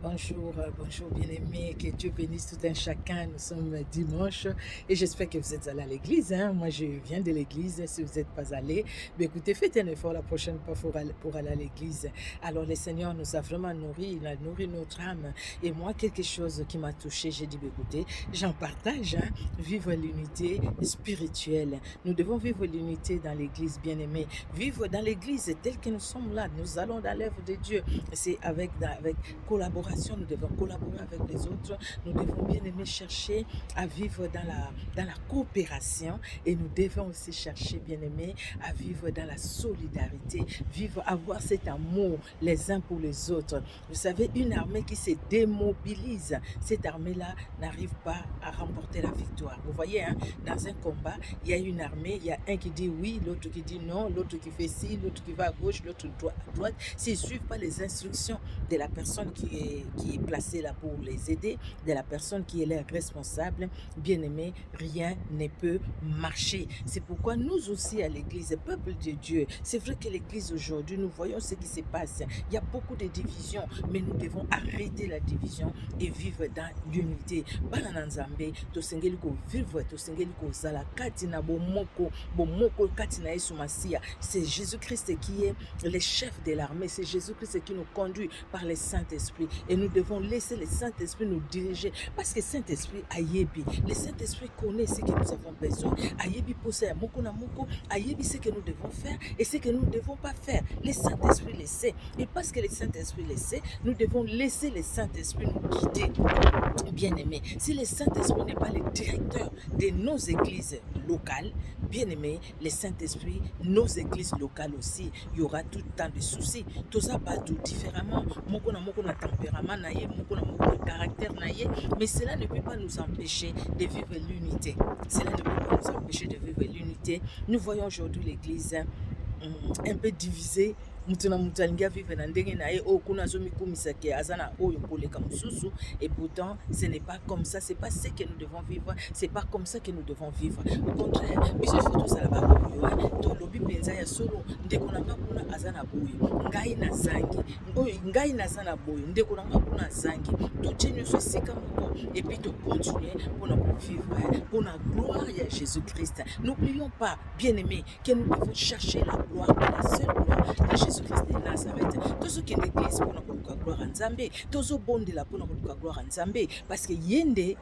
Bonjour, bonjour bien-aimés, que Dieu bénisse tout un chacun. Nous sommes dimanche et j'espère que vous êtes allés à l'église. Moi, je viens de l'église. Si vous n'êtes pas allé, écoutez, faites un effort la prochaine fois pour aller à l'église. Alors, le Seigneur nous a vraiment nourris, il a nourri notre âme. Et moi, quelque chose qui m'a touché, j'ai dit, écoutez, j'en partage, vivre l'unité spirituelle. Nous devons vivre l'unité dans l'église, bien-aimés. Vivre dans l'église telle que nous sommes là. Nous allons dans l'œuvre de Dieu. C'est avec collaboration. Nous devons collaborer avec les autres. Nous devons bien aimer chercher à vivre dans la coopération et nous devons aussi chercher bien aimer à vivre dans la solidarité, avoir cet amour les uns pour les autres. Vous savez, une armée qui se démobilise, cette armée-là n'arrive pas à remporter la victoire. Vous voyez, dans un combat, il y a une armée, il y a un qui dit oui, l'autre qui dit non, l'autre qui fait ci, l'autre qui va à gauche, l'autre à droite. S'ils ne suivent pas les instructions de la personne qui est placée là pour les aider, de la personne qui est là responsable, bien aimé, rien ne peut marcher. C'est pourquoi nous aussi à l'église, peuple de Dieu, c'est vrai que l'église aujourd'hui, nous voyons ce qui se passe. Il y a beaucoup de divisions, mais nous devons arrêter la division et vivre dans l'unité. Bana nzambe, tosengeli ko vivre, tosengeli ko zala katina bomoko katina Yesu Masia. C'est Jésus-Christ qui est le chef de l'armée, c'est Jésus-Christ qui nous conduit par le Saint-Esprit. Et nous devons laisser le Saint-Esprit nous diriger. Parce que le Saint-Esprit ayebi. Le Saint-Esprit connaît ce que nous avons besoin. Ayebi possède à moko na moko. Ayebi ce que nous devons faire et ce que nous ne devons pas faire. Le Saint-Esprit le sait. Et parce que le Saint-Esprit le sait, nous devons laisser le Saint-Esprit nous guider. Bien aimé, si le Saint-Esprit n'est pas le directeur de nos églises locales, bien aimé, le Saint-Esprit, nos églises locales aussi, il y aura tout le temps de soucis. Tout ça va tout différemment. Moko na tempérament naïe, moko na caractère naïe, mais cela ne peut pas nous empêcher de vivre l'unité. Cela ne peut pas nous empêcher de vivre l'unité. Nous voyons aujourd'hui l'église un peu divisée. Mutuna mutalinga vive na ndenge na ye o kuna zo mikumisa ke azana oyo koleka mususu, et pourtant ce n'est pas comme ça, c'est pas ce que nous devons vivre, c'est pas comme ça que nous devons vivre. Au contraire, biso foto sala ba ko to lobi penza ya solo ndeko na kuna azana boyo ngai na zangi oyo ngai na zana boyo ndeko na kuna zangi tout tenu so sika moko et puis to continuer pour nous vivre pour la gloire de Jésus-Christ. N'oublions pas, bien-aimés, que nous devons chercher la gloire, la seule gloire de Jésus-Christ de Nazareth. Tout ce qui est l'église pour la gloire en Zambé, tout ce bon de la pour la gloire en Zambé, parce que yende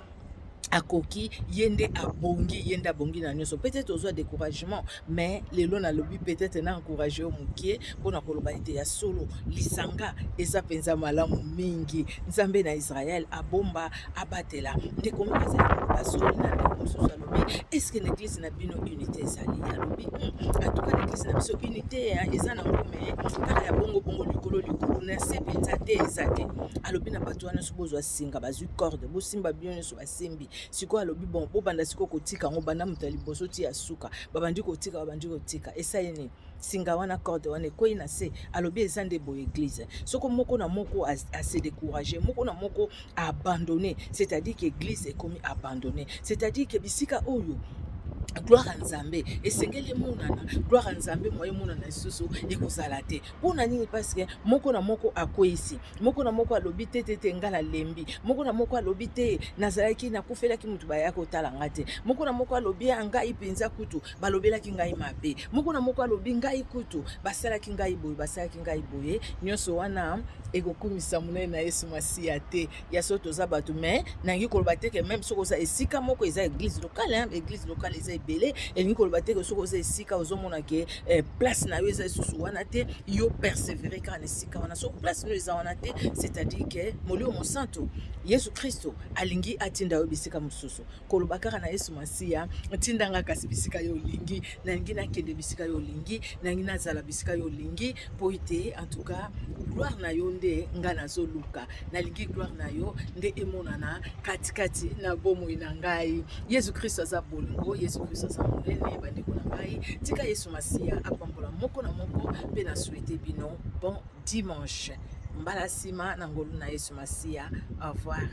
akoki yende abongi na nyonso, peut-être aux découragement, mais les lois na lobby peut-être na encourager au mukie pour na koloba ite ya solo lisanga eza penza malamu mingi nzambe na Israël abomba abatela ndeko makaza ba solo na ndeko mususu alobi est-ce que l'église na bino unité ezali alobi en tout cas l'église na biso unité eza na ngome kaka ya bongo likolo na se penza te ezate alobi na bato wana so bozwa singa bazwi corde bosimba bino so basimbi siko alobi bon bobanda siko kotika ngo banda mutali boso ti ya suka babandi kotika esayeni singa wana corde wana koyi na se alobi ezande bo église soko moko na moko a se décourager moko na moko a abandonné, c'est-à-dire que l'église est comme abandonnée, c'est-à-dire que bisika oyo gloire à Nzambe esengeli monana gloire à Nzambe moye monana susu ekozala te pona nini parce que moko na moko akoisi moko na moko alobi te ngala lembi moko na moko alobi te nazalaki nakufelaki mutu baya kotala ngate moko na moko alobi ngai penza kutu balobelaki ngai mabe moko na moko alobi ngai kutu basalaki ngai boye nyonso wana ekokumisa munene na Yesu Masia te ya soto za batu mais nangi koloba te que même soko za esika moko eza église locale église locale eza belé et ni koloba te que soko za esika ozomona ke place na yo eza susu wana te yo persévérer kana esika wana so place no eza wana te, c'est-à-dire que molio mo santo Yesu Kristo alingi atinda yo bisika mususu koloba kaka na Yesu Masia tindanga kasi bisika yo lingi nangi na kende bisika yo lingi nangi na zala bisika yo lingi poite en tout cas gloire na yo nde nga nazoluka nalingi gloire na yo nde emonana katikati na bomoi na ngai. Yesu Kristo aza bolingo, Yesu Kristo aza monene bandeko na ngai. Tika Yesu Masia apambola moko na moko pe na souhaiter bino bon dimanche. Mbala sima na ngolu na Yesu Masia. Au revoir.